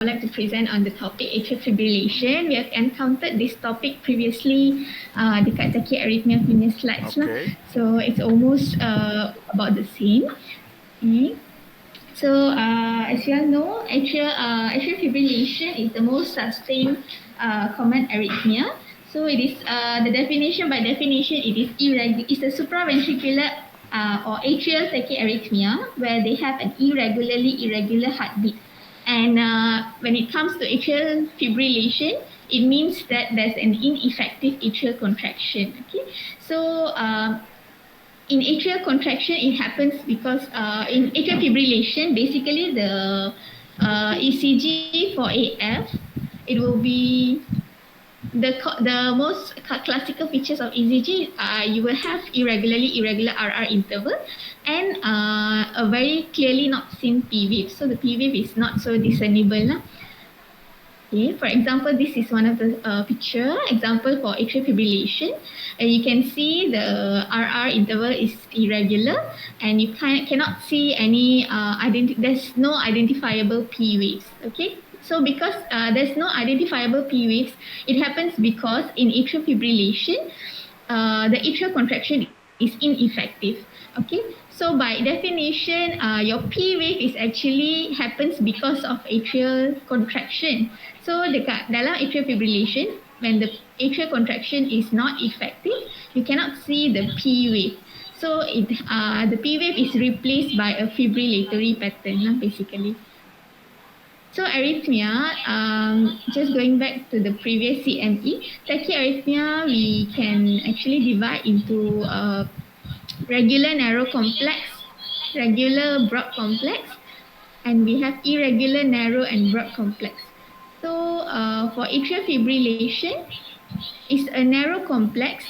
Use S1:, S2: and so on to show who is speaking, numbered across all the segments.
S1: would like to present on the topic atrial fibrillation. We have encountered this topic previously dekat tachyarrhythmia punya slides lah. So it's almost about the same. Okay. So as you all know, atrial fibrillation is the most sustained common arrhythmia. So it is the definition, by definition, it is irregular. It's a supraventricular or atrial tachyarrhythmia where they have an irregular heartbeat. And when it comes to atrial fibrillation, it means that there's an ineffective atrial contraction. Okay, so in atrial contraction, it happens because in atrial fibrillation, basically the ECG for AF, it will be the most classical features of ECG. You will have irregular RR interval and a very clearly not seen P wave. So the P wave is not so discernible lah. Okay, for example, this is one of the picture example for atrial fibrillation, and you can see the RR interval is irregular, and you cannot see any there's no identifiable P waves. Okay, so because there's no identifiable P waves, it happens because in atrial fibrillation, the atrial contraction is ineffective. Okay, so by definition, your P wave is actually happens because of atrial contraction. So dalam atrial fibrillation, when the atrial contraction is not effective, you cannot see the P wave. So the P wave is replaced by a fibrillatory pattern lah, basically. So arrhythmia, just going back to the previous CME, tachyarrhythmia we can actually divide into regular narrow complex, regular broad complex, and we have irregular narrow and broad complex. So for atrial fibrillation, it's a narrow complex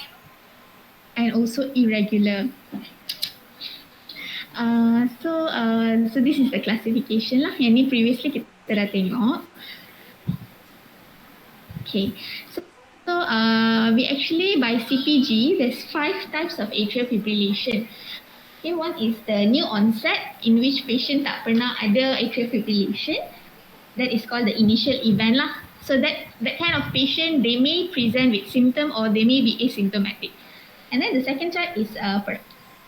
S1: and also irregular. So this is the classification lah. Yang ni previously kita dah tengok. Okay, so we actually by CPG, there's 5 types of atrial fibrillation. Okay, one is the new onset, in which patient tak pernah ada atrial fibrillation. That is called the initial event lah. So that kind of patient, they may present with symptom or they may be asymptomatic. And then the second type is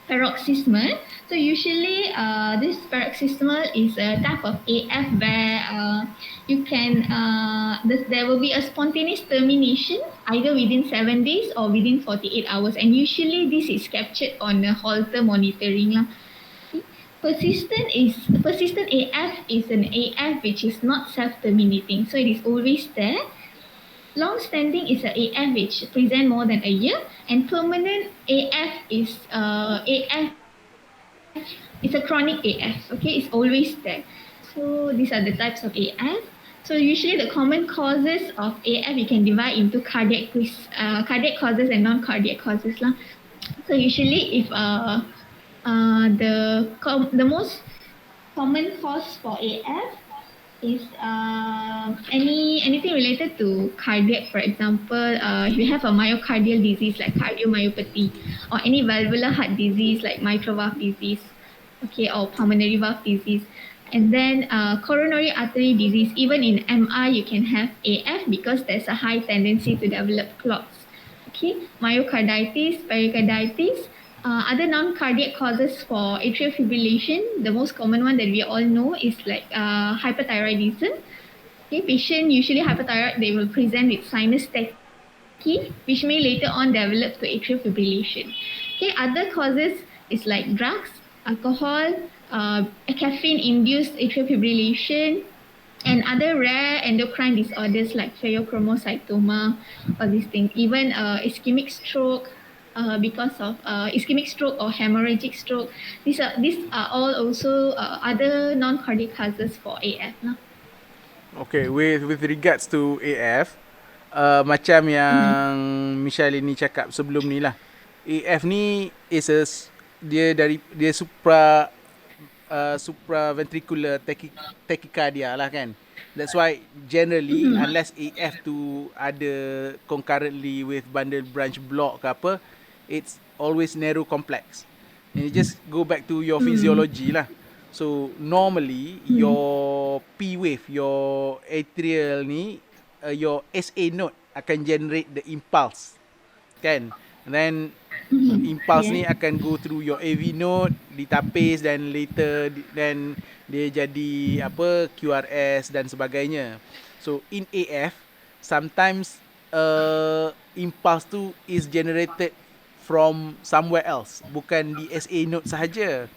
S1: paroxysmal. So usually this paroxysmal is a type of AF where you can there will be a spontaneous termination either within 7 days or within 48 hours, and usually this is captured on a Holter monitoring lah. Persistent AF is an AF which is not self-terminating, so it is always there. Long-standing is an AF which present more than a year, and permanent AF is it's a chronic AF. Okay, it's always there. So these are the types of AF. So usually the common causes of AF you can divide into cardiac causes and non-cardiac causes lah. So usually if the most common cause for AF is anything related to cardiac. For example, if you have a myocardial disease like cardiomyopathy, or any valvular heart disease like mitral valve disease, okay, or pulmonary valve disease. And then coronary artery disease, even in MR you can have AF because there's a high tendency to develop clots. Okay, myocarditis, pericarditis. Other non-cardiac causes for atrial fibrillation, the most common one that we all know is like hyperthyroidism. Okay, patient usually hyperthyroid, they will present with sinus tachy, which may later on develop to atrial fibrillation. Okay, other causes is like drugs, alcohol, caffeine-induced atrial fibrillation, and other rare endocrine disorders like pheochromocytoma, all these things. Even ischemic stroke. Because of ischemic stroke or hemorrhagic stroke, these are all also other non-cardiac causes for AF lah.
S2: Okay, with regards to AF, macam yang Meeshalininy cakap sebelum ni lah, AF ni dia supraventricular tachycardia lah kan. That's why generally unless AF tu ada concurrently with bundle branch block ke apa, it's always narrow complex. And you just go back to your physiology lah. So normally your P wave, your atrial ni, your SA node akan generate the impulse, kan? And then impulse ni
S1: Yeah.
S2: akan go through your AV node, ditapis, dan later then dia jadi apa, QRS dan sebagainya. So in AF sometimes impulse tu is generated from somewhere else, bukan di SA node sahaja,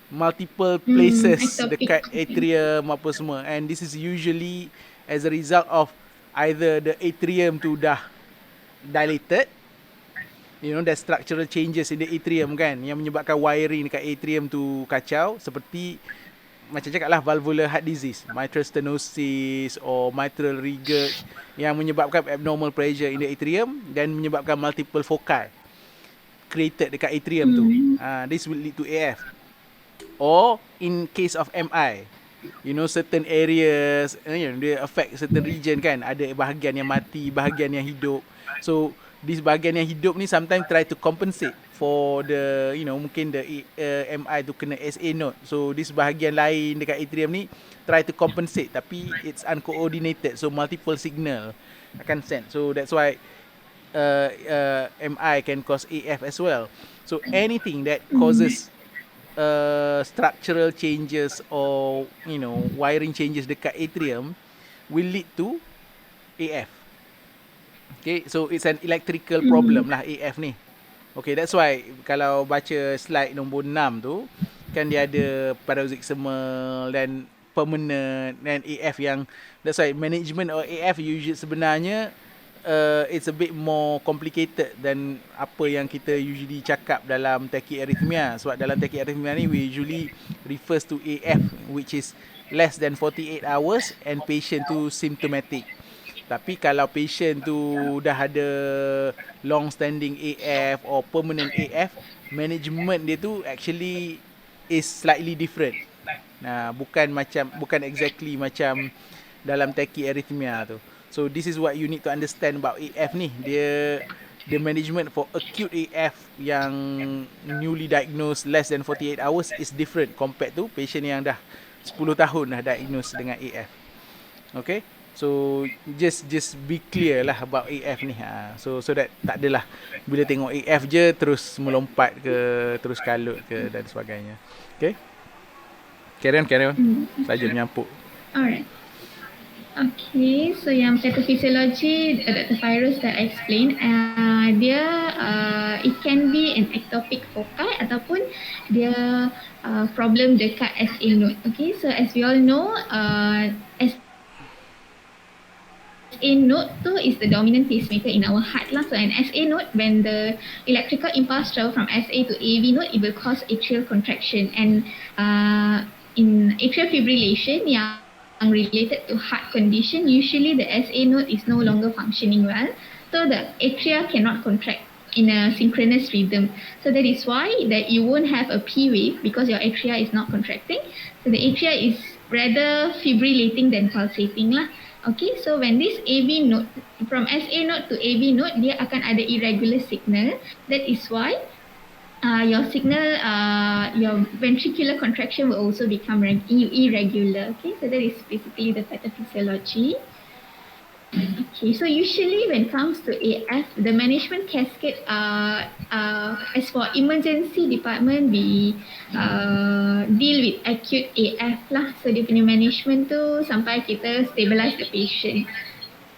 S2: multiple places
S1: Ectopic.
S2: dekat atrium apa semua, and this is usually as a result of either the atrium tu dah dilated, you know, the structural changes in the atrium kan, yang menyebabkan wiring dekat atrium tu kacau, seperti macam cakap lah, valvular heart disease, mitral stenosis or mitral regurg, yang menyebabkan abnormal pressure in the atrium dan menyebabkan multiple foci created dekat atrium tu. This will lead to AF. Or in case of MI, you know, certain areas, you know, dia affect certain region kan, ada bahagian yang mati, bahagian yang hidup. So this bahagian yang hidup ni sometimes try to compensate for the, you know, mungkin the MI tu kena SA node. So this bahagian lain dekat atrium ni try to compensate, tapi it's uncoordinated, so multiple signal akan send. So that's why MI can cause AF as well. So anything that causes structural changes or, you know, wiring changes dekat atrium will lead to AF. Okay, so it's an electrical problem lah AF ni. Okay, that's why kalau baca slide nombor 6 tu, kan dia ada paroxysmal dan permanent dan AF yang, that's why management of AF usually sebenarnya it's a bit more complicated than apa yang kita usually cakap dalam tachyarrhythmia. Sebab dalam tachyarrhythmia ni we usually refers to AF which is less than 48 hours and patient tu symptomatic. Tapi kalau patient tu dah ada long standing AF or permanent AF, management dia tu actually is slightly different. Bukan exactly macam dalam tachyarrhythmia tu. So this is what you need to understand about AF ni. Dia the management for acute AF yang newly diagnosed less than 48 hours is different compared to patient yang dah 10 tahun dah diagnosed dengan AF. Okay? So just be clear lah about AF ni. So that tak adalah bila tengok AF je terus melompat ke, terus kalut ke dan sebagainya. Okay? Carry on. Saja menyampuk.
S1: Alright. Okay, so yang pathophysiology, Dr. Fairuz dah explain, dia it can be an ectopic foci ataupun dia problem dekat SA node. Okay, so as we all know, SA node tu is the dominant pacemaker in our heart lah. So an SA node, when the electrical impulse travel from SA to AV node, it will cause atrial contraction, and in atrial fibrillation yang related to heart condition, usually the SA node is no longer functioning well, so the atria cannot contract in a synchronous rhythm. So that is why that you won't have a P wave because your atria is not contracting. So the atria is rather fibrillating than pulsating lah. Okay, so when this AV node, from SA node to AV node, dia akan ada irregular signal. That is why your signal, your ventricular contraction will also become irregular. Okay, so that is basically the pathophysiology. Okay, so usually when it comes to AF, the management cascade, as for emergency department, we deal with acute AF lah. So dia punya management tu sampai kita stabilize the patient.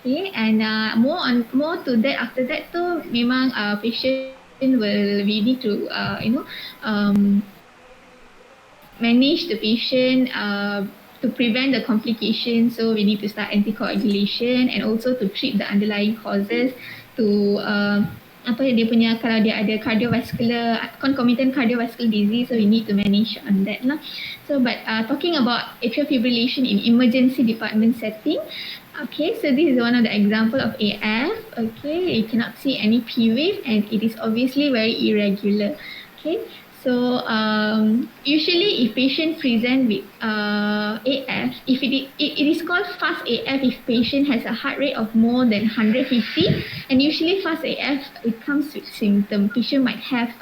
S1: Okay, and more to that, after that tu memang patient we need to manage the patient to prevent the complications. So we need to start anticoagulation and also to treat the underlying causes to dia punya, kalau dia ada cardiovascular, concomitant cardiovascular disease, so we need to manage on that lah. So but talking about atrial fibrillation in emergency department setting, okay, so this is one of the example of AF. Okay, you cannot see any P wave and it is obviously very irregular. Okay, so usually if patient present with AF, if it is called fast AF if patient has a heart rate of more than 150, and usually fast AF it comes with symptom. Patient might have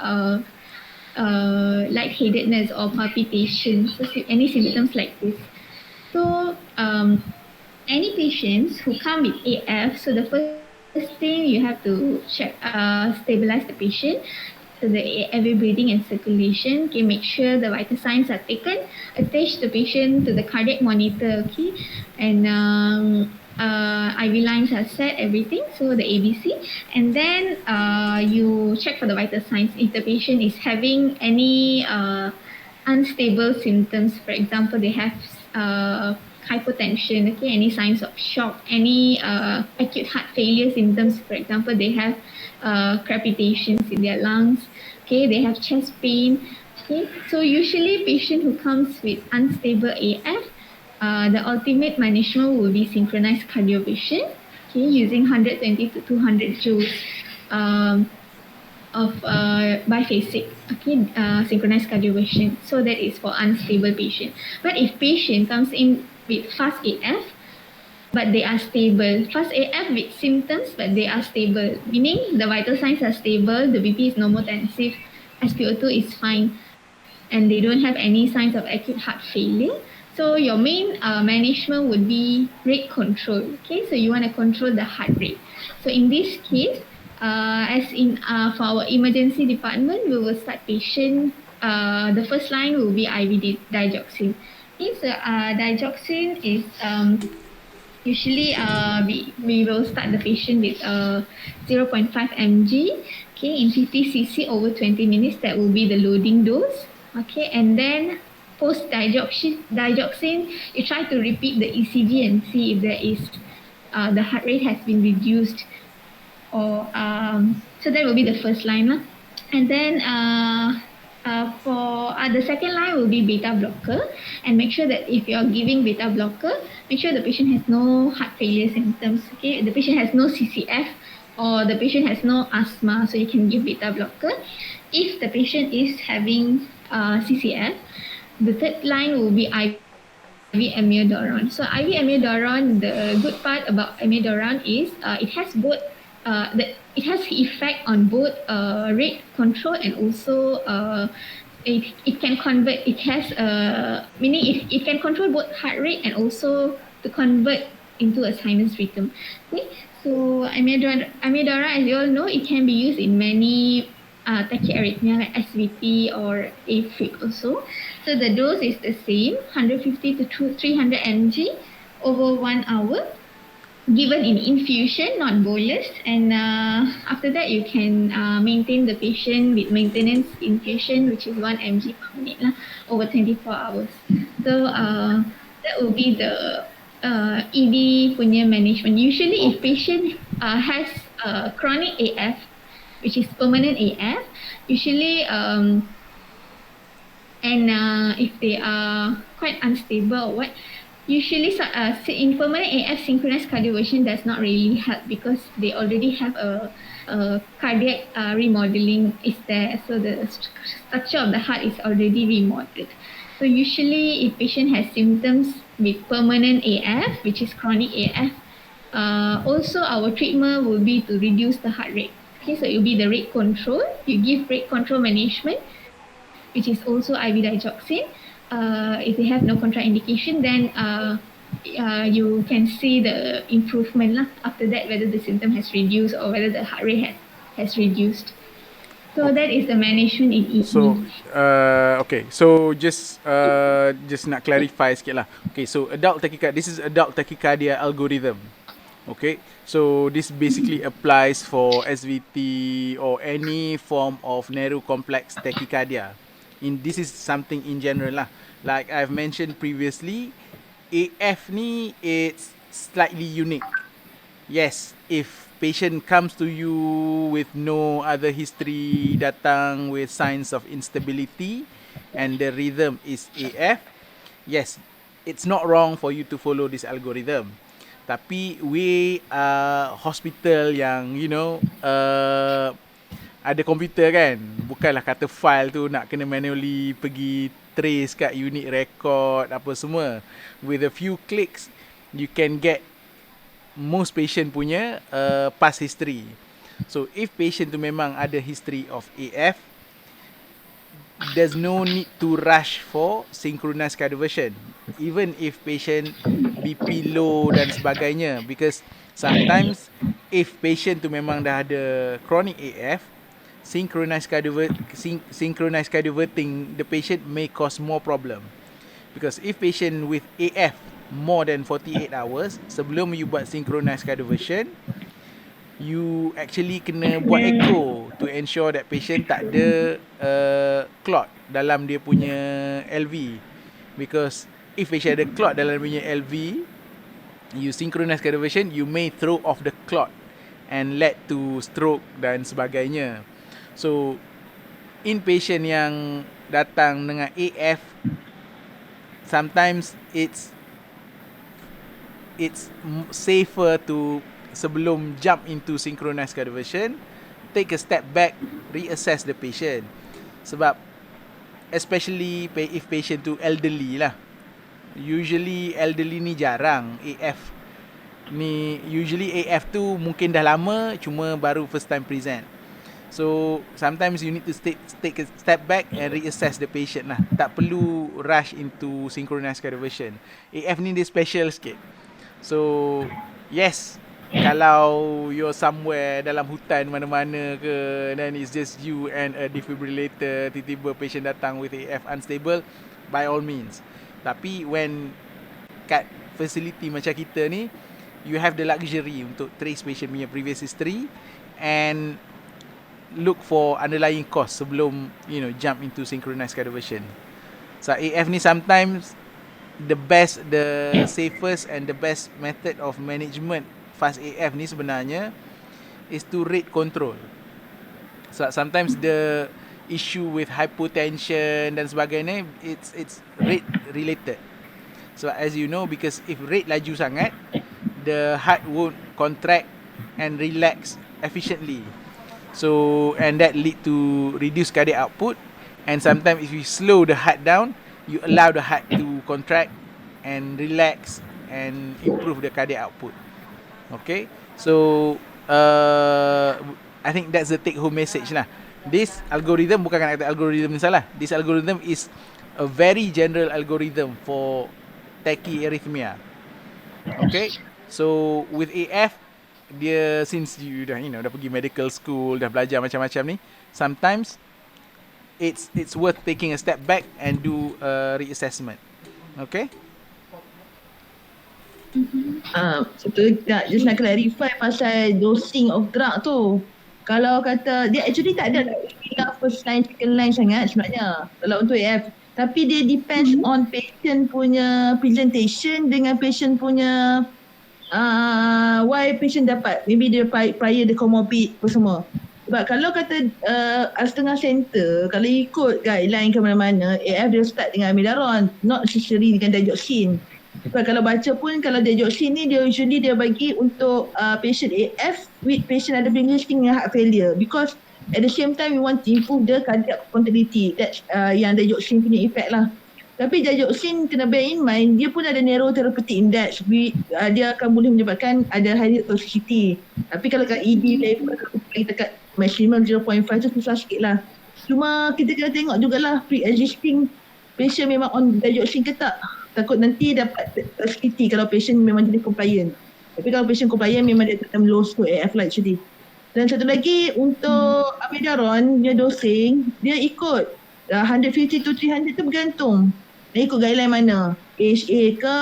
S1: lightheadedness or palpitations, so any symptoms like this. So any patients who come with AF, so the first thing you have to stabilize the patient. So the airway breathing and circulation. Okay, make sure the vital signs are taken. Attach the patient to the cardiac monitor. Okay, and IV lines are set. Everything. So the ABC, and then you check for the vital signs. If the patient is having any unstable symptoms, for example, they have hypotension, okay, any signs of shock, any acute heart failure symptoms, for example, they have crepitations in their lungs, okay, they have chest pain, okay. So usually patient who comes with unstable AF, the ultimate management will be synchronized cardioversion, okay, using 120 to 200 joules of biphasic, okay, synchronized cardioversion. So that is for unstable patient. But if patient comes in with fast AF, but they are stable, fast AF with symptoms, but they are stable, meaning the vital signs are stable, the BP is normotensive, SpO2 is fine, and they don't have any signs of acute heart failure. So your main management would be rate control. Okay, so you want to control the heart rate. So in this case, as in for our emergency department, we will start patient. The first line will be IV digoxin. Okay, so digoxin is usually we will start the patient with 0.5 mg, okay, in 50 cc over 20 minutes. That will be the loading dose. Okay, and then post digoxin, you try to repeat the ECG and see if there is the heart rate has been reduced, or so that will be the first line. And then for the second line will be beta blocker, and make sure that if you are giving beta blocker, make sure the patient has no heart failure symptoms. Okay, the patient has no CCF or the patient has no asthma, so you can give beta blocker. If the patient is having CCF, the third line will be IV amiodarone. So IV amiodarone, the good part about amiodarone is it has both it has effect on both rate control and also it can convert. It has meaning it can control both heart rate and also to convert into a sinus rhythm. Okay, so amiodarone, as you all know, it can be used in many tachyarrhythmia like SVT or AFib also. So the dose is the same, 150 to 300 mg over 1 hour, given in infusion, not bolus. And after that, you can maintain the patient with maintenance infusion, which is 1 mg per minute over 24 hours. So that will be the ED punya management. Usually, if patient has chronic AF, which is permanent AF, usually and if they are quite unstable or what, usually in permanent AF, synchronized cardioversion does not really help because they already have a cardiac remodeling is there, so the structure of the heart is already remodeled. So usually if patient has symptoms with permanent AF, which is chronic AF, also our treatment will be to reduce the heart rate. Okay, so it will be the rate control. You give rate control management, which is also IV digoxin. If they have no contraindication, then you can see the improvement after that, whether the symptom has reduced or whether the heart rate has reduced. So that is the management in ED.
S2: So okay, so just nak clarify sikit lah. Okay, so adult tachycardia, this is adult tachycardia algorithm. Okay, so this basically applies for SVT or any form of narrow complex tachycardia. This is something in general lah. Like I've mentioned previously, AF ni it's slightly unique. Yes, if patient comes to you with no other history, datang with signs of instability, and the rhythm is AF, yes, it's not wrong for you to follow this algorithm. Tapi we hospital yang ada komputer kan, bukanlah kata file tu nak kena manually pergi trace kat unit record apa semua. With a few clicks you can get most patient punya past history. So if patient tu memang ada history of AF, there's no need to rush for synchronized cardioversion even if patient BP low dan sebagainya, because sometimes if patient tu memang dah ada chronic AF, synchronized cardioverting the patient may cause more problem, because if patient with AF more than 48 hours sebelum you buat synchronized cardioversion, you actually kena buat echo to ensure that patient tak ada clot dalam dia punya LV, because if patient ada clot dalam dia punya LV, you synchronize cardioversion, you may throw off the clot and lead to stroke dan sebagainya. So inpatient yang datang dengan AF, sometimes it's safer to, sebelum jump into synchronized cardioversion, take a step back, reassess the patient. Sebab especially if patient tu elderly lah, usually elderly ni jarang AF ni, usually AF tu mungkin dah lama cuma baru first time present. So sometimes you need to take a step back and reassess the patient lah. Tak perlu rush into synchronized cardioversion. AF ni dia special sikit. So yes, kalau you're somewhere dalam hutan mana-mana ke, then it's just you and a defibrillator, tiba-tiba patient datang with AF unstable, by all means. Tapi when kat facility macam kita ni, you have the luxury untuk trace patient punya previous history and look for underlying cause sebelum jump into synchronized cardioversion. So AF ni sometimes the safest and the best method of management fast AF ni sebenarnya is to rate control. So sometimes the issue with hypotension dan sebagainya, it's rate related. So as you know, because if rate laju sangat, the heart won't contract and relax efficiently. So and that lead to reduced cardiac output, and sometimes if you slow the heart down, you allow the heart to contract and relax and improve the cardiac output. Okay, so I think that's the take home message lah. This algorithm, bukan kata algorithm ni salah, this algorithm is a very general algorithm for tachyarrhythmia. Okay, so with AF, dia since you dah dah pergi medical school, dah belajar macam-macam ni, sometimes it's worth taking a step back and do a reassessment. Okay.
S3: Betul. Just nak clarify pasal dosing of drug tu. Kalau kata dia actually tak ada first line, second line sangat sebenarnya kalau untuk AF. Tapi dia depends on patient punya presentation dengan patient punya why patient dapat, maybe dia prior the comorbid apa semua. Sebab kalau kata setengah center, kalau ikut guideline ke mana-mana, AF dia start dengan amiodaron, not necessarily dengan digoxin. Sebab kalau baca pun, kalau digoxin ni dia usually dia bagi untuk patient AF with patient ada pre-existing heart failure, because at the same time we want to improve the cardiac contractility. That's yang digoxin punya effect lah. Tapi digoxin kena bear in mind, dia pun ada narrow therapeutic index. Dia akan boleh menyebabkan ada high toxicity. Tapi kalau kat ED level, kita kat maximum 0.5 tu susah sikit lah. Cuma kita kena tengok jugalah pre-existing patient memang on digoxin ke tak. Takut nanti dapat toxicity kalau patient memang jadi compliant. Tapi kalau patient compliant memang dia dalam low score AF lah actually. Dan satu lagi untuk amiodaron, dia dosing, dia ikut 150 to 300 tu bergantung. Dia ikut guideline mana, HSAH ke,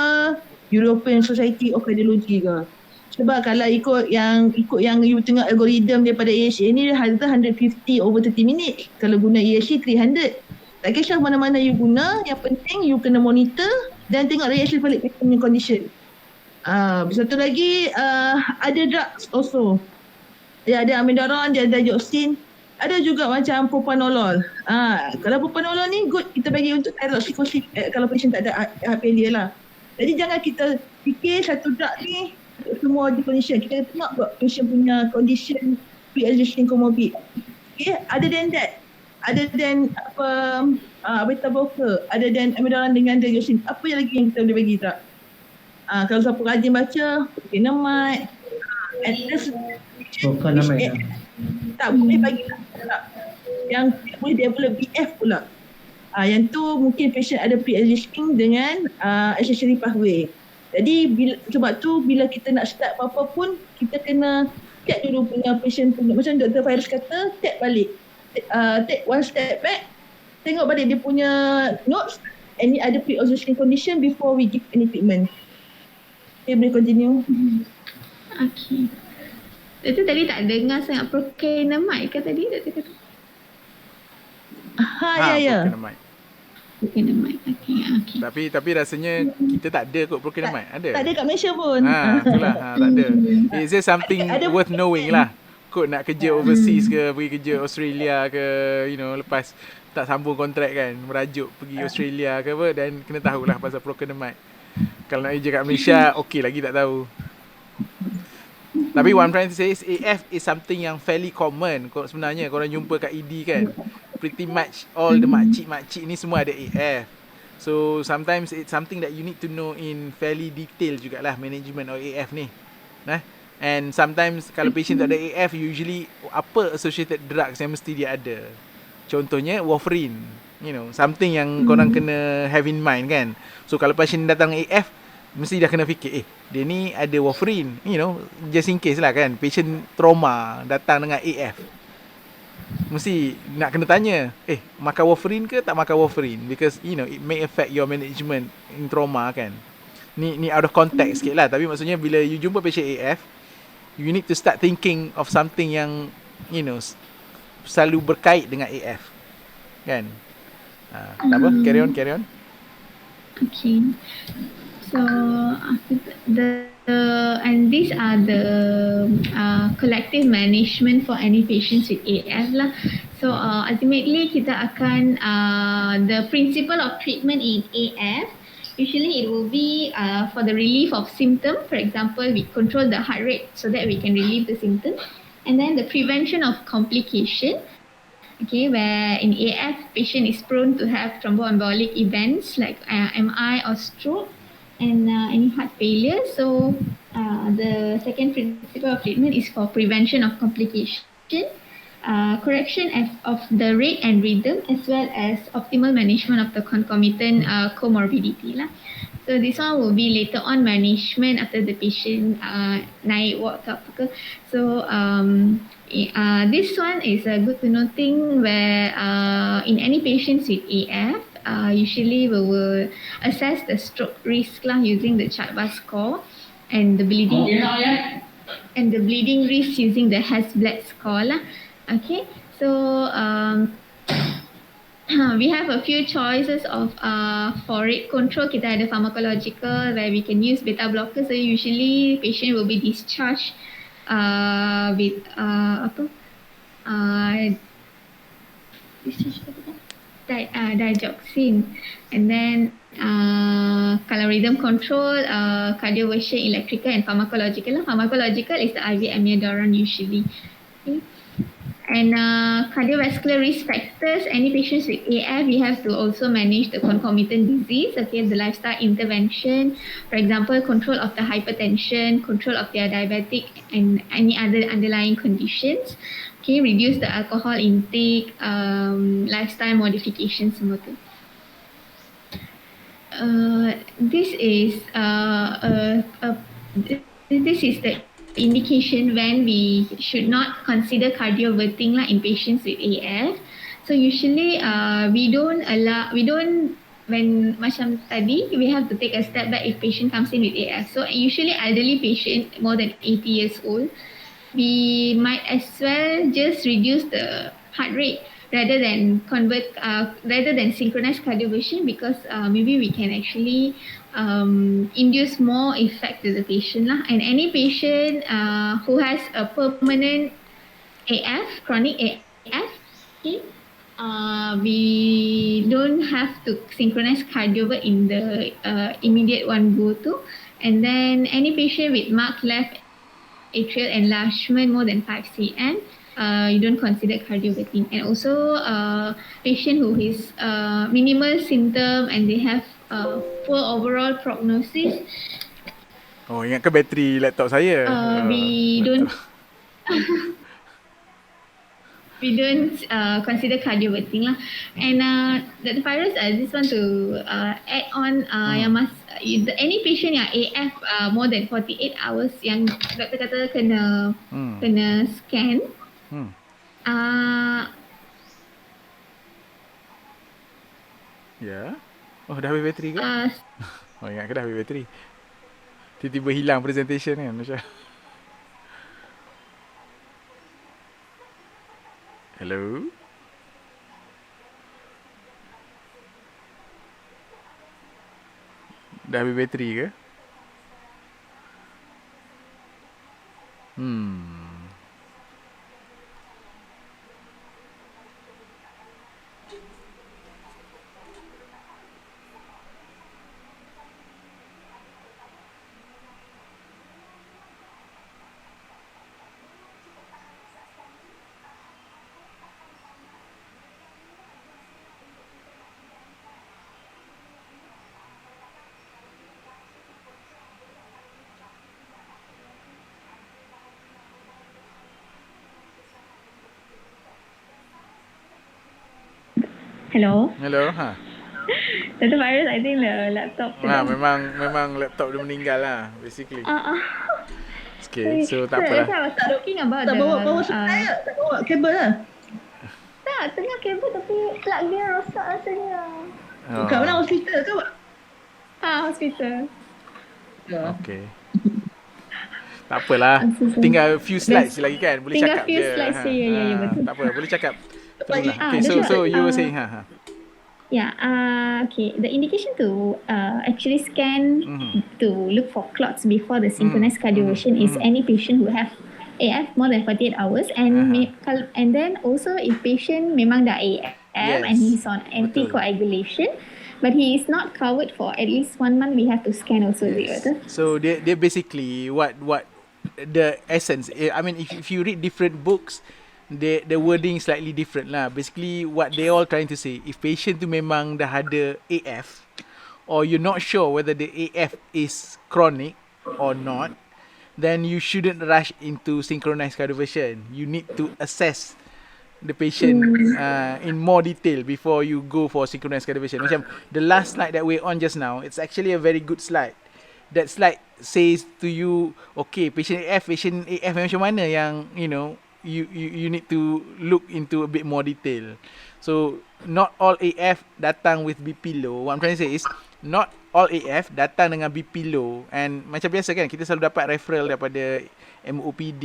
S3: European Society of Cardiology ke. Sebab kalau ikut yang you tengok algorithm daripada AHA ni, dia harga 150 over 30 minit. Kalau guna AHA 300. Tak kisah mana-mana you guna, yang penting you kena monitor dan tengok reaction balik patient punya condition. Satu lagi, ada drugs also. Dia ada amiodaron, dia ada digoxin. Ada juga macam propanolol. Kalau propanolol ni good kita bagi untuk thyroxicosine kalau patient tak ada heart failure lah. Jadi jangan kita fikir satu drug ni untuk semua di condition. Kita tengok buat patient punya condition pre-existing comorbid. Okay, other than that, other than beta blocker, other than amiodaron dengan digoxin, apa yang lagi yang kita boleh bagi drug? Kalau siapa rajin baca, Dynamite, tak boleh bagi yang boleh develop BF pula. Yang tu mungkin patient ada pre-existing dengan accessory pathway. Jadi sebab tu bila kita nak start apa-apa pun kita kena check dulu punya patient punya, macam Dr. Fairuz kata, check balik. Take one step back, tengok balik dia punya notes, any other pre-existing condition before we give any treatment. Okay, boleh continue.
S1: Okay. Itu tadi tak dengar sangat procainamide ke tadi Dr. kata?
S3: Ya.
S1: Procainamide. Okay.
S2: Tapi rasanya kita tak ada kot procainamide. Ada?
S3: Tak ada kat Malaysia pun.
S2: Itulah. Tak ada. Is there something worth knowing lah? Kot nak kerja overseas ke, pergi kerja Australia ke, lepas tak sambung kontrak kan, merajuk pergi Australia ke apa, dan kena tahulah pasal procainamide. Kalau nak kerja kat Malaysia, okey lagi tak tahu. Tapi what I'm trying to say is AF is something yang fairly common. Sebenarnya korang jumpa kat ED kan, pretty much all the makcik-makcik ni semua ada AF. So sometimes it's something that you need to know in fairly detail jugalah, management of AF ni. And sometimes kalau patient tak ada AF, usually apa associated drugs yang mesti dia ada. Contohnya warfarin, something yang korang kena have in mind kan. So kalau patient datang AF, mesti dah kena fikir, dia ni ada warfarin, just in case lah kan, patient trauma datang dengan AF. Mesti nak kena tanya, makan warfarin ke tak makan warfarin, because it may affect your management in trauma kan. Ni out of context sikit lah, tapi maksudnya bila you jumpa patient AF, you need to start thinking of something yang selalu berkait dengan AF kan. Tak apa, carry on.
S1: Okay. So and these are the collective management for any patients with AF lah. So ultimately kita akan the principle of treatment in AF, usually it will be for the relief of symptom. For example, we control the heart rate so that we can relieve the symptom, and then the prevention of complication. Okay, where in AF patient is prone to have thromboembolic events like MI or stroke and any heart failure. So the second principle of treatment is for prevention of complication, correction of the rate and rhythm, as well as optimal management of the concomitant comorbidity lah. So this one will be later on management after the patient naik ward ke apa ke. So this one is a good to know thing where in any patients with AF, usually we will assess the stroke risk lah using the Chartbar score, and the bleeding risk using the Hasbled score lah. Okay, so we have a few choices of for rate control. Kita ada pharmacological where we can use beta blockers. So usually patient will be discharged with digoxin, and then kalau rhythm control, cardioversion, electrical and pharmacological. Pharmacological is the IV amiodarone usually. Okay. And cardiovascular risk factors, any patients with AF, we have to also manage the concomitant disease, okay, the lifestyle intervention, for example, control of the hypertension, control of their diabetic and any other underlying conditions, okay, reduce the alcohol intake, lifestyle modification semua tu. This is the indication when we should not consider cardioverting lah in patients with AF. So usually when macam tadi, we have to take a step back if patient comes in with AF. So usually elderly patient more than 80 years old, we might as well just reduce the heart rate rather than synchronize cardioversion, because maybe we can actually induce more effect to the patient lah. And any patient who has a permanent AF, chronic AF, okay, we don't have to synchronize cardiovert in the immediate one go to. And then any patient with marked left atrial enlargement more than 5 cm, you don't consider cardioverting. And also patient who is minimal symptom and they have poor overall prognosis.
S2: Oh, ingatkan bateri laptop saya.
S1: We don't. we don't consider cardioverting lah. And Dr. Fairuz, I just want to add on yang any patient yang AF more than 48 hours yang doktor kata kena scan.
S2: Ya. Oh, dah habis bateri ke? Oh, ingat ke dah habis bateri? Tiba-tiba hilang presentation kan macam. Hello? Dah habis bateri ke?
S1: Hello.
S2: Hello, ha.
S1: Dr. Fairuz, I think the laptop.
S2: Memang laptop dia meninggal lah, basically. Okay, so tak
S1: That's
S2: apalah.
S1: why I was talking about
S3: Tak bawa power supply lah. Tak bawa kabel lah.
S1: Tak, tengah kabel tapi plug dia rosak rasanya.
S3: Kat mana, hospital ke awak?
S1: Hospital.
S2: Okay. Tak apalah. Tinggal few slides lagi kan. Boleh
S1: Tinggal
S2: cakap
S1: few
S2: je.
S1: slides je, ya, betul.
S2: Tak apa, boleh cakap.
S3: Pagi.
S2: Okay, so you were saying
S1: Yeah, okay. The indication to actually scan to look for clots before the synchronized cardioversion is any patient who have AF more than 48 hours and then also if patient memang dah AF and he's on anticoagulation but he is not covered for at least 1 month, we have to scan also.
S2: So they basically what the essence, I mean if you read different books, the wording slightly different lah. Basically what they all trying to say, if patient tu memang dah ada AF or you're not sure whether the AF is chronic or not, then you shouldn't rush into synchronized cardioversion. You need to assess the patient in more detail before you go for synchronized cardioversion. Macam the last slide that we're on just now, it's actually a very good slide. That slide says to you, okay, patient AF macam mana yang you need to look into a bit more detail. So not all AF datang with BP low. What I'm trying to say is not all AF datang dengan BP low. And macam biasa kan, kita selalu dapat referral daripada MOPD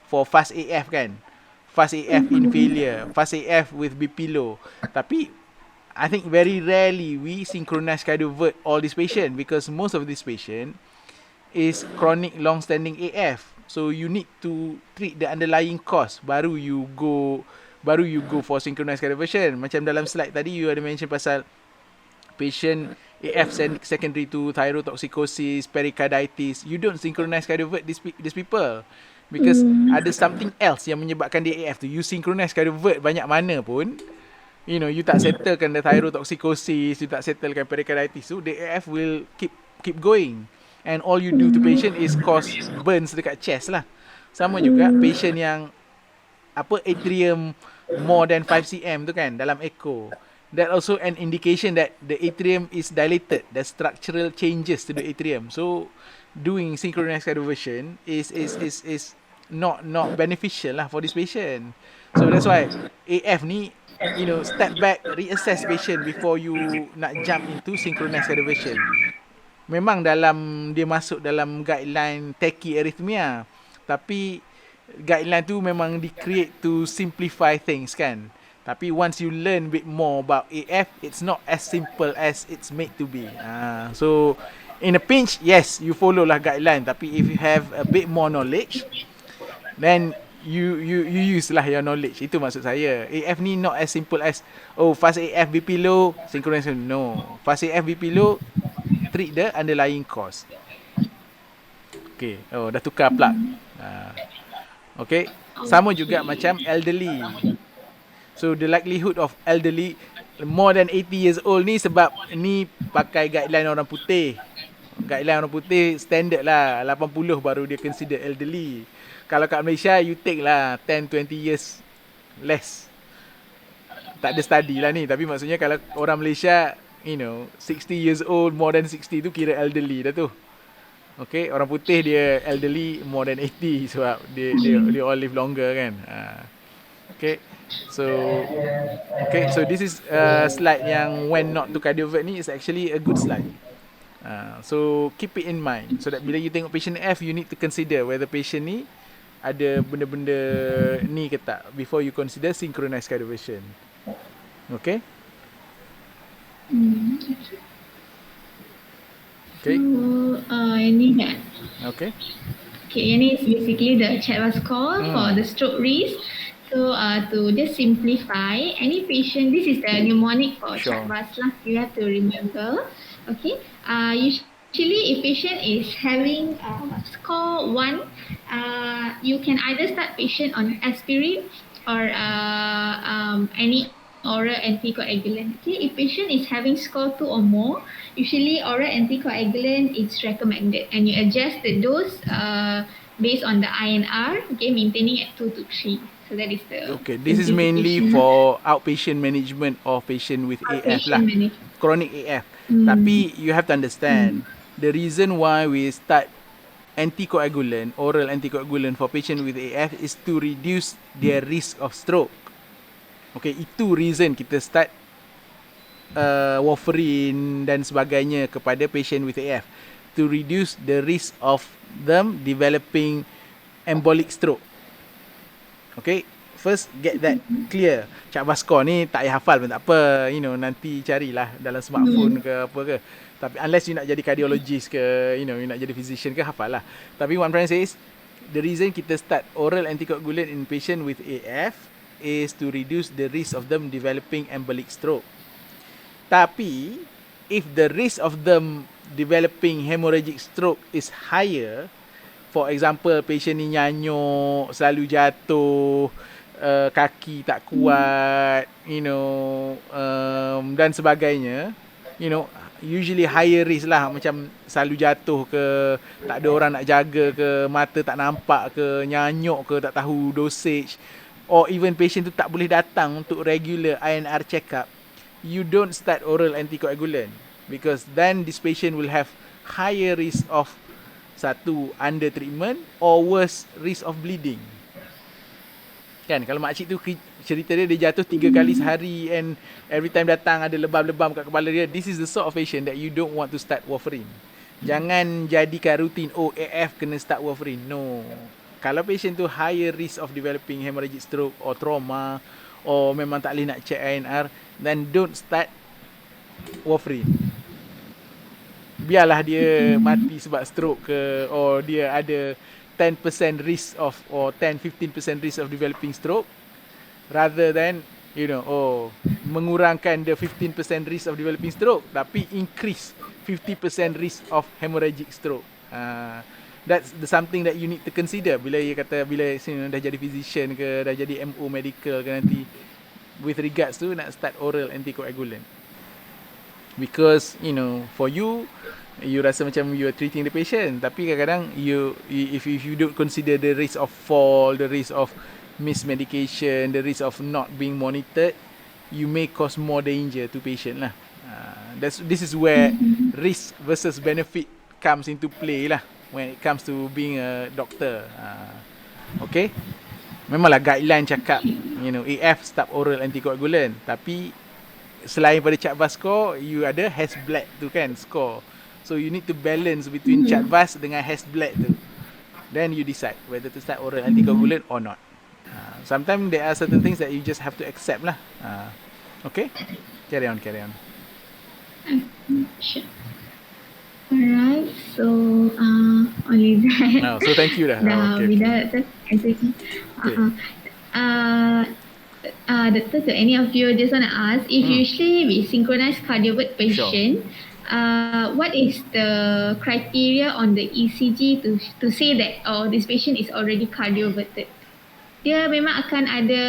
S2: for fast AF kan. Fast AF in failure, fast AF with BP low. Tapi I think very rarely we synchronize cardiovert all these patient because most of this patient is chronic long-standing AF. So you need to treat the underlying cause baru you go for synchronized cardioversion. Macam dalam slide tadi you ada mention pasal patient AF secondary to thyrotoxicosis, pericarditis. You don't synchronize cardiovert these people because ada something else yang menyebabkan dia AF tu. You synchronize cardiovert banyak mana pun, you tak settlekan the thyrotoxicosis, you tak settlekan pericarditis, so the AF will keep going. And all you do to patient is cause burns dekat chest lah. Sama juga patient yang atrium more than 5 cm tu kan dalam echo. That also an indication that the atrium is dilated. There's structural changes to the atrium. So doing synchronized cardioversion is not beneficial lah for this patient. So that's why AF ni step back, reassess patient before you nak jump into synchronized cardioversion. Memang dia masuk dalam guideline tachyarrhythmia, tapi guideline tu memang di-create to simplify things kan. Tapi once you learn a bit more about AF, it's not as simple as it's made to be. So in a pinch, yes, you follow lah guideline. Tapi if you have a bit more knowledge, then you use lah your knowledge. Itu maksud saya. AF ni not as simple as fast AF BP low, synchronization. No, fast AF BP low, treat the underlying cause. Okay, dah tukar plug. Okay, sama juga macam elderly. So the likelihood of elderly more than 80 years old ni sebab ni pakai guideline orang putih. Guideline orang putih standard lah 80 baru dia consider elderly. Kalau kat Malaysia you take lah 10-20 years less. Tak ada study lah ni, tapi maksudnya kalau orang Malaysia, 60 years old, more than 60 tu kira elderly dah tu. Okay, orang putih dia elderly more than 80 sebab dia all live longer kan. Okay, so this is slide yang when not to cardiovert ni is actually a good slide. So keep it in mind so that bila you tengok patient F, you need to consider whether patient ni ada benda-benda ni ke tak before you consider synchronized cardioversion. Okay? Okay.
S1: So, ini kan.
S2: Okay.
S1: Okay, ini is basically the CHADVA score for the stroke risk. So, to just simplify, any patient, this is the mnemonic for CHADVA lah. You have to remember. Okay. Usually, if patient is having score 1, you can either start patient on aspirin or any oral anticoagulant. Okay, if patient is having score 2 or more, usually oral anticoagulant is recommended, and you adjust the dose based on the INR. Okay, maintaining at 2 to 3. So that is the.
S2: Okay, this is mainly for outpatient management of patient with AF lah, chronic AF. Tapi you have to understand the reason why we start anticoagulant, oral anticoagulant for patient with AF is to reduce their risk of stroke. Okay, itu reason kita start warfarin dan sebagainya kepada patient with AF, to reduce the risk of them developing embolic stroke. Okay, first get that clear. CHADVA score ni tak payah hafal pun tak apa, nanti carilah dalam smartphone ke apa ke. Tapi unless you nak jadi cardiologist ke, you nak jadi physician ke, hafal lah. Tapi what I'm trying to say is, the reason kita start oral anticoagulant in patient with AF is to reduce the risk of them developing embolic stroke. Tapi, if the risk of them developing hemorrhagic stroke is higher, for example, patient ni nyanyuk, selalu jatuh, kaki tak kuat, dan sebagainya, usually higher risk lah, macam selalu jatuh ke, tak ada orang nak jaga ke, mata tak nampak ke, nyanyuk ke, tak tahu dosage, or even patient tu tak boleh datang untuk regular INR check-up, you don't start oral anticoagulant, because then this patient will have higher risk of satu, under treatment, or worse, risk of bleeding. Kan, kalau makcik tu cerita dia jatuh 3 kali sehari and every time datang ada lebam-lebam kat kepala dia, this is the sort of patient that you don't want to start warfarin. Jangan jadikan rutin, AF kena start warfarin. No. Kalau patient tu higher risk of developing hemorrhagic stroke or trauma, or memang tak boleh nak check INR, then don't start warfarin. Biarlah dia mati sebab stroke ke, or dia ada 10% risk of, or 10-15% risk of developing stroke, rather than mengurangkan the 15% risk of developing stroke tapi increase 50% risk of hemorrhagic stroke. That's something that you need to consider bila dah jadi physician ke, dah jadi MO medical ke nanti, with regards to nak start oral anticoagulant. Because for you rasa macam you are treating the patient, tapi kadang-kadang if you don't consider the risk of fall, the risk of mismedication, the risk of not being monitored, you may cause more danger to patient lah. This is where risk versus benefit comes into play lah when it comes to being a doctor. Okay, memanglah guideline cakap AF start oral anticoagulant, tapi selain pada CHADVA score, you ada HSBLAD tu kan score. So you need to balance between CHADVA dengan HSBLAD tu. Then you decide whether to start oral anticoagulant or not. Sometimes there are certain things that you just have to accept lah. Okay? Carry on.
S1: Sure. Alright, so only that.
S2: So thank you dah.
S1: Without Doctor, to any of you, just want to ask, if usually we synchronize cardiovert patient, what is the criteria on the ECG to say that this patient is already cardioverted? Dia memang akan ada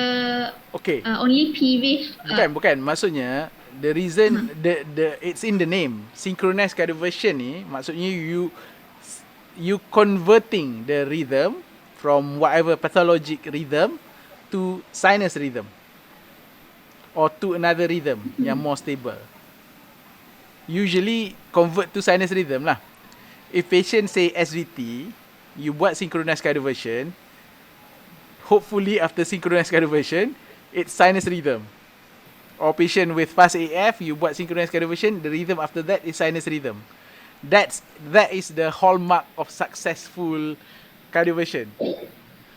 S1: only PVIF.
S2: Bukan. Maksudnya the reason the it's in the name. Synchronized cardioversion ni maksudnya you converting the rhythm from whatever pathologic rhythm to sinus rhythm or to another rhythm yang more stable. Usually convert to sinus rhythm lah. If patient say SVT, you buat synchronous cardioversion, hopefully after synchronous cardioversion, it's sinus rhythm. Or patient with fast AF, you buat synchronous cardioversion, the rhythm after that is sinus rhythm. That is the hallmark of successful cardioversion.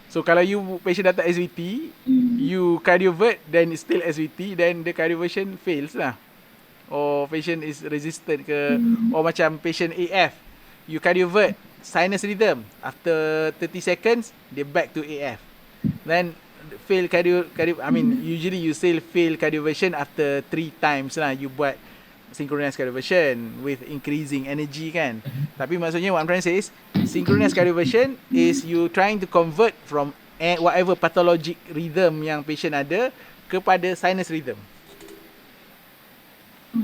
S2: So kalau you patient datang SVT, you cardiovert, then it's still SVT, then the cardioversion fails lah. Or patient is resistant ke, or macam patient AF, you cardiovert, sinus rhythm, after 30 seconds, they back to AF. Then fail usually you still fail cardioversion after 3 times lah you buat synchronous cardioversion with increasing energy kan. Tapi maksudnya what I'm trying to say is synchronous cardioversion is you trying to convert from whatever pathologic rhythm yang patient ada kepada sinus rhythm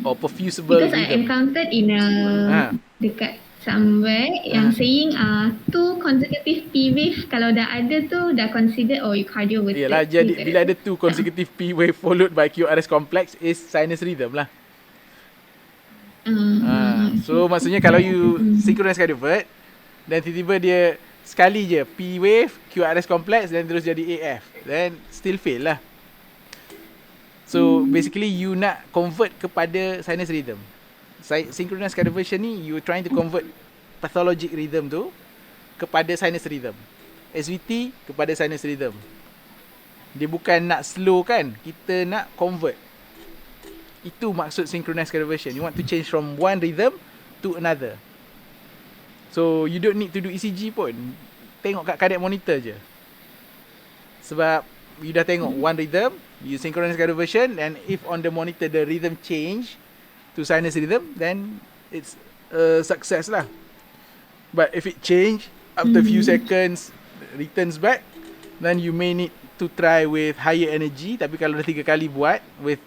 S2: or perfusible
S1: Because
S2: rhythm.
S1: I encountered in dekat somewhere yang saying 2 consecutive P wave kalau dah ada tu dah considered you cardioverted.
S2: Yalah, jadi bila ada 2 consecutive P wave followed by QRS complex is sinus rhythm lah. So maksudnya kalau you synchronous cardiovert, dan tiba-tiba dia sekali je P wave, QRS complex, dan terus jadi AF, then still fail lah. So basically you nak convert kepada sinus rhythm. Synchronous cardioversion ni you trying to convert pathologic rhythm tu kepada sinus rhythm. SVT kepada sinus rhythm. Dia bukan nak slow kan, kita nak convert. Itu maksud synchronous cardioversion. You want to change from one rhythm to another. So you don't need to do ECG pun. Tengok kat cardiac monitor je. Sebab you dah tengok one rhythm, you synchronous cardioversion, and if on the monitor the rhythm change to sinus rhythm, then it's a success lah. But if it change after few seconds returns back, then you may need to try with higher energy. Tapi kalau dah 3 kali buat with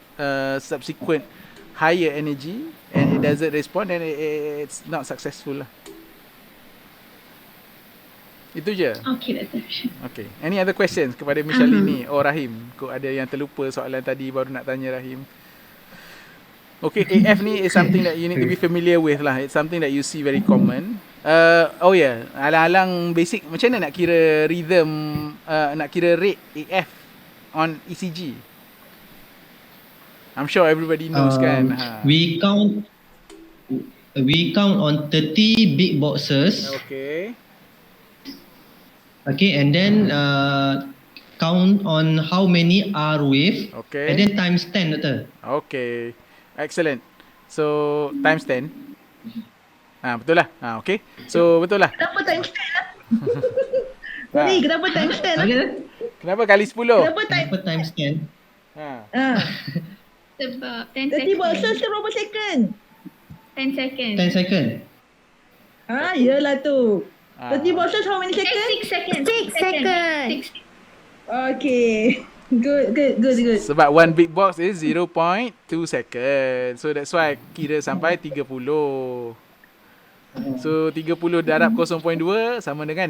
S2: subsequent higher energy and it doesn't respond, then it's not successful lah. Itu je.
S1: Okay, that's it.
S2: Okay. Any other questions kepada Meeshalininy or Rahim? Kau ada yang terlupa soalan tadi baru nak tanya Rahim. Okay, AF ni is something that you need to be familiar with lah. It's something that you see very common. Alang-alang basic, macam mana nak kira rhythm, nak kira rate AF on ECG? I'm sure everybody knows kan.
S4: We count on 30 big boxes.
S2: Okay.
S4: Okay, and then count on how many R wave.
S2: Okay.
S4: And then times 10 betul.
S2: Okay. Excellent. So times 10. Betul lah. Okay. So betul lah.
S3: Kenapa times 10 lah? Sorry, kenapa times 10 lah?
S2: Kenapa kali 10?
S4: Kenapa times 10?
S1: Sebab 10
S3: 30
S1: seconds.
S3: boxes ke berapa second?
S1: 10 seconds.
S4: 10 second.
S3: Yelah tu. 30 boxes how many
S1: 6
S3: seconds?
S1: seconds.
S5: 6 seconds.
S3: Okay. Good.
S2: Sebab one big box is 0.2 second. So that's why kira sampai 30. So 30 darab 0.2 sama dengan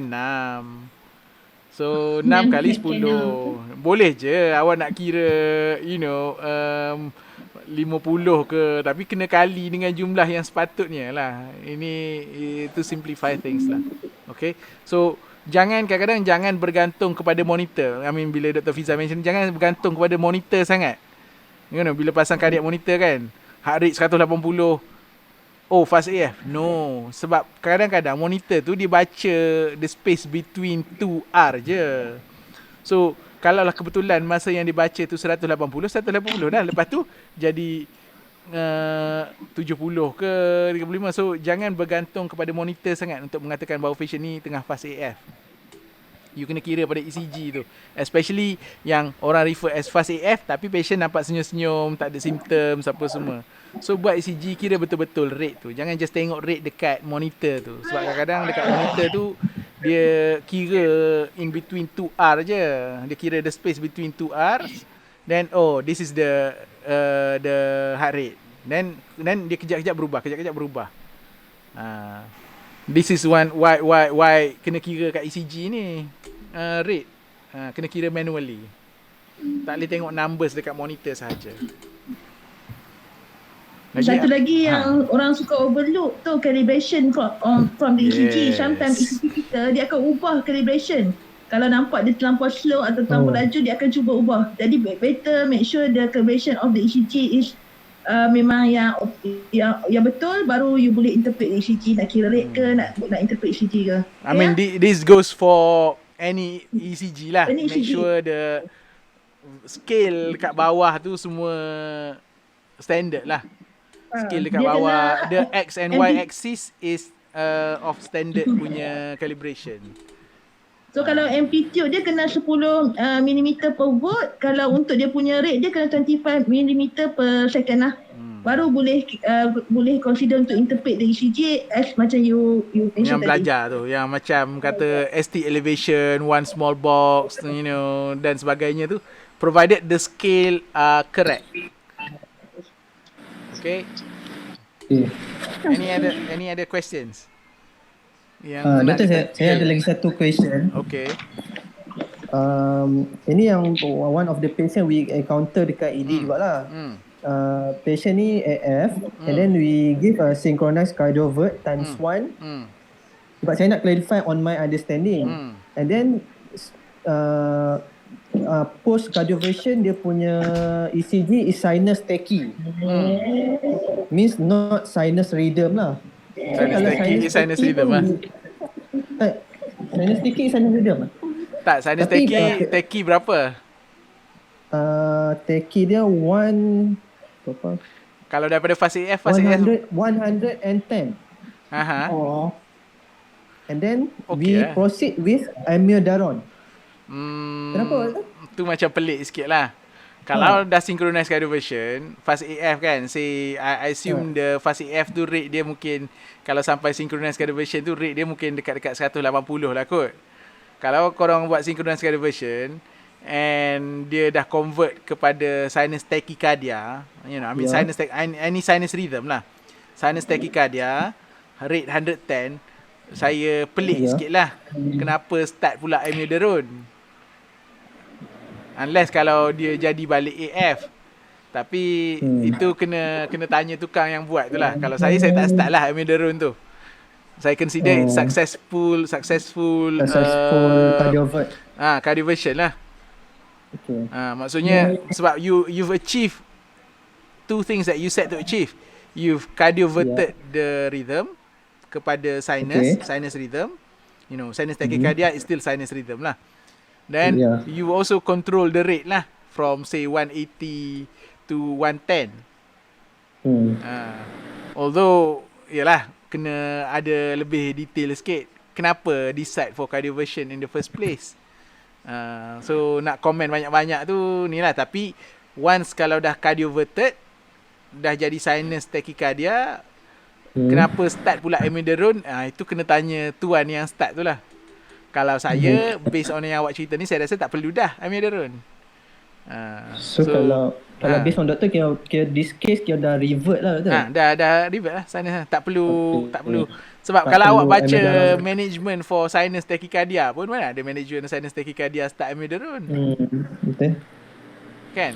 S2: 6. So 6 kali 10. Boleh je awak nak kira 50 ke, tapi kena kali dengan jumlah yang sepatutnya lah. Ini to simplify things lah. Okay. So kadang-kadang jangan bergantung kepada monitor. Bila Dr. Hafiza mention, jangan bergantung kepada monitor sangat. Bila pasang cardiac monitor kan, heart rate 180, fast AF. No, sebab kadang-kadang monitor tu dia baca the space between 2R je. So kalaulah kebetulan masa yang dibaca tu 180 dah, lepas tu jadi 70 ke 35. So jangan bergantung kepada monitor sangat untuk mengatakan bahawa patient ni tengah fast AF. You kena kira pada ECG tu, especially yang orang refer as fast AF tapi patient nampak senyum-senyum, tak ada symptoms apa semua. So buat ECG, kira betul-betul rate tu. Jangan just tengok rate dekat monitor tu, sebab kadang-kadang dekat monitor tu dia kira in between 2R je. Dia kira the space between 2R. Then this is the heart rate. Then dia kejap-kejap berubah. This is one why kena kira kat ECG ni rate. Kena kira manually. Tak boleh tengok numbers dekat monitor sahaja.
S3: Satu lagi yang orang suka overlook tu calibration from the ECG. Sometimes ECG kita dia akan ubah calibration. Kalau nampak dia terlampau slow atau terlampau laju, dia akan cuba ubah. Jadi better make sure the calibration of the ECG is memang yang betul, baru you boleh interpret ECG, nak kira rate ke, nak interpret ECG ke.
S2: I mean this goes for any ECG lah.
S3: Any
S2: Make
S3: ECG.
S2: sure the scale kat bawah tu semua standard lah. Scale dekat
S3: Dia
S2: bawah,
S3: kena
S2: the X and Y axis is of standard punya calibration.
S3: So kalau amplitude dia kena 10 mm per volt, kalau untuk dia punya rate dia kena 25 mm per second lah. Baru boleh consider untuk interpret the ECG as macam you mention
S2: Yang belajar tu, yang macam kata ST elevation, one small box, you know, dan sebagainya tu, provided the scale are correct. Okay. Any other questions?
S4: Doktor, saya ada lagi satu question.
S2: Okay.
S4: Ini yang one of the patient we encounter dekat ED jugalah. Patient ni AF and then we give a synchronized cardiovert times 1. Sebab saya nak clarify on my understanding. And then post cardioversion dia punya ECG is sinus tachy. Means not sinus rhythm lah.
S2: Sinus tachy is sinus rhythm lah.
S4: Sinus tachy is sinus rhythm lah.
S2: Tak, sinus tachy berapa?
S4: Tachy dia 1 berapa?
S2: Kalau daripada fase AF, fase AF
S4: 110.
S2: Aha.
S4: And then we proceed with amiodarone. Kenapa?
S2: Tu macam pelik sikit lah. Kalau dah synchronized cardioversion, fase AF kan, say I assume the fase AF tu rate dia mungkin, kalau sampai synchronized cardioversion tu rate dia mungkin dekat-dekat 180 lah kot. Kalau korang buat synchronized cardioversion and dia dah convert kepada sinus tachycardia, you know, I mean any sinus rhythm lah. Sinus tachycardia rate 110, saya pelik sikit lah. Kenapa start pula amiodarone? Unless kalau dia jadi balik AF. Tapi itu kena tanya tukang yang buat tu lah. Kalau saya tak start lah amiodarone tu. Saya consider it successful
S4: cardiovert.
S2: Cardioversion lah. Okay. Maksudnya sebab you've achieved two things that you set to achieve. You've cardioverted the rhythm kepada sinus rhythm. You know, sinus tachycardia is still sinus rhythm lah. Then you also control the rate lah from say 180 to 110. Although yalah, kena ada lebih detail sikit. Kenapa decide for cardioversion in the first place? So nak komen banyak-banyak tu ni lah. Tapi once kalau dah cardioverted, dah jadi sinus tachycardia, kenapa start pula amiodarone? Itu kena tanya tuan yang start tu lah. Kalau saya, based on yang awak cerita ni, saya rasa tak perlu dah amiodarone.
S4: So kalau based on doktor, kira this case kira dah revert lah doktor?
S2: Dah revert lah sinus. Tak perlu. Sebab tak kalau awak baca management for sinus tachycardia pun, mana ada management sinus tachycardia start amiodarone.
S4: Betul.
S2: Kan?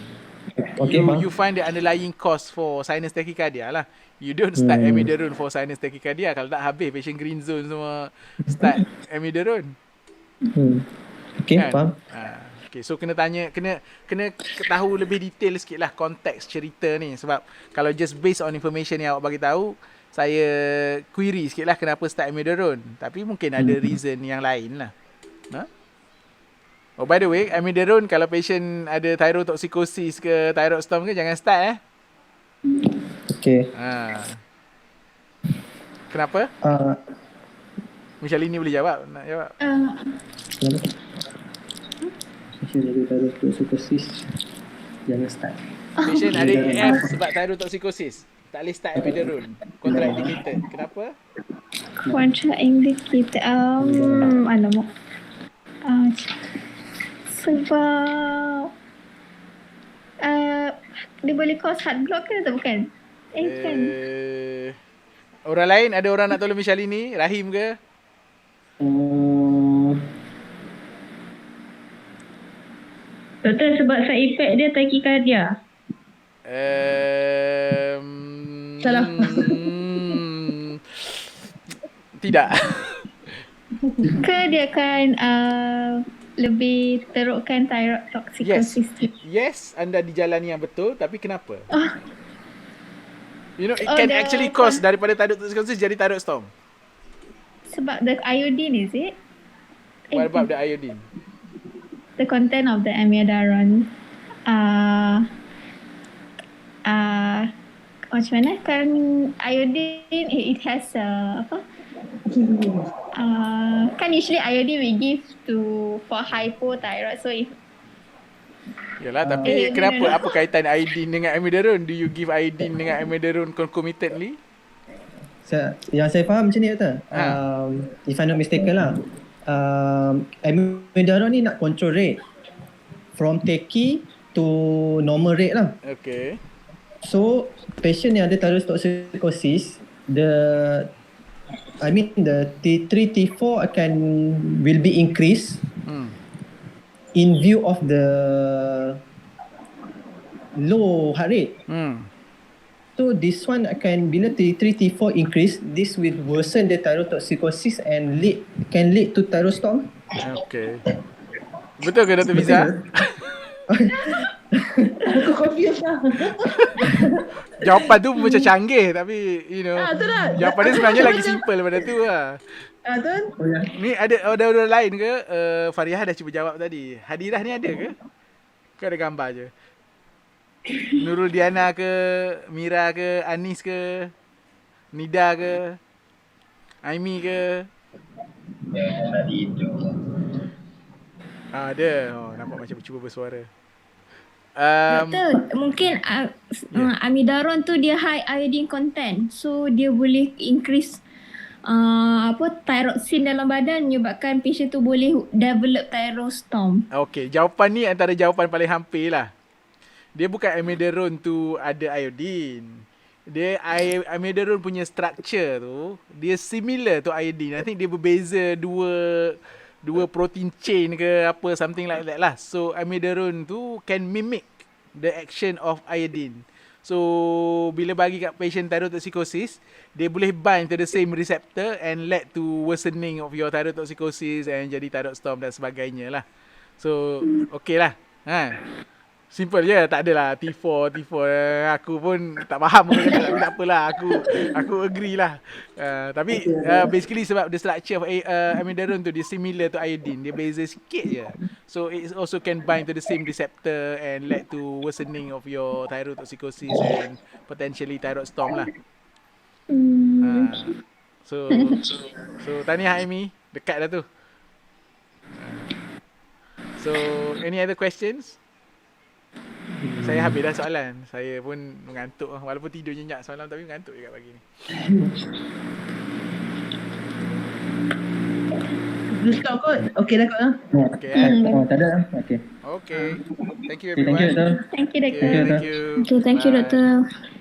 S2: You find the underlying cause for sinus tachycardia lah. You don't start amiodarone for sinus tachycardia. Kalau tak habis patient green zone semua start amiodarone.
S4: Okay, kan? Faham.
S2: Okay, so kena tahu lebih detail sikit lah konteks cerita ni. Sebab kalau just based on information yang awak bagi tahu, saya query sikit lah kenapa start amiodarone. Tapi mungkin ada reason yang lain lah. Oh, by the way, amiodarone kalau patient ada thyrotoxicosis ke thyroid storm ke, jangan start
S4: Okay.
S2: Kenapa? Meeshalininy boleh jawab? Nak jawab?
S4: Kenapa? Patient ada thyrotoxicosis, jangan start.
S2: Patient ada AF sebab thyrotoxicosis, tak boleh start amiodarone. Contraindicated. Kenapa?
S1: Contraindicated. Alamak. Sebab dia boleh cause heart block ke atau bukan? Kan.
S2: Orang lain, ada orang nak tolong Meeshalininy? Rahim ke?
S3: Doktor, sebab side effect dia tachycardia. Salah.
S2: Tidak.
S1: Ke dia akan lebih terukkan thyroid toxicosis?
S2: Yes, anda di jalan yang betul, tapi kenapa? You know, it
S1: Oh,
S2: can
S1: the-
S2: actually cause daripada thyroid toxicosis jadi thyroid storm.
S1: Sebab the iodine, is it?
S2: What about the iodine?
S1: The content of the amiodarone. Macam mana? Kan iodine, it has apa? Kan usually iodine we give for hypothyroid. So if
S2: Yalah, tapi kenapa? Apa kaitan iodine dengan amiodarone? Do you give iodine dengan amiodarone concomitantly?
S4: Yang saya faham macam ni Doktor. If I'm not mistaken lah. Amiodarone ni nak control rate from tachy to normal rate lah.
S2: Okay.
S4: So patient yang ada thyroid toxicosis, the T3, T4 will be increased in view of the low heart rate. So this one bila T3, T4 increase, this will worsen the thyroid toxicosis and can lead to thyroid storm.
S2: Okay. Betul ke Dr. Fiza?
S3: Aku confused lah.
S2: Jawapan tu macam canggih, tapi you know,
S3: Betul tak?
S2: jawapan dia sebenarnya lagi simple daripada tu lah.
S3: Betul?
S2: Ni ada orang lain ke? Farihah dah cuba jawab tadi. Hadirah ni ada ke? Kau ada gambar je. Nurul Diana ke? Mira ke? Anis ke? Nida ke? Aimi ke?
S5: Tadi itu.
S2: Ada. Oh, nampak macam cuba bersuara.
S1: Doktor, mungkin amiodarone tu dia high iodine content. So dia boleh increase thyroxine dalam badan, menyebabkan patient tu boleh develop thyroid storm.
S2: Okay, jawapan ni antara jawapan paling hampir lah. Dia bukan amiodarone tu ada iodine. Dia amiodarone punya structure tu, dia similar to iodine. I think dia berbeza dua protein chain ke apa, something like that lah. So amiodarone tu can mimic the action of iodine. So bila bagi kat patient thyroid toxicosis, dia boleh bind to the same receptor and lead to worsening of your thyroid toxicosis and jadi thyroid storm dan sebagainya lah. So okay lah. Simple je, tak adalah T4. Aku pun tak faham apa kata, tapi tak apalah, aku agree lah. Tapi basically sebab the structure of amiodarone tu dia similar to iodine, dia beza sikit je. So it also can bind to the same receptor and lead to worsening of your thyroid toxicosis and potentially thyroid storm lah. So tahniah Amy, dekat dah tu. So any other questions? Saya habis dah soalan. Saya pun mengantuk. Walaupun tidur nyenyak semalam, tapi mengantuk juga pagi ni.
S3: Belum stop kot. Okay dah kot lah.
S2: Okay
S4: Tak ada. Okay.
S2: Okay. Thank you
S4: Thank
S2: everyone.
S4: you Doktor.
S1: Thank you, Doctor.
S2: Thank you.
S1: Okay, thank you,
S2: Bye.
S1: Doctor.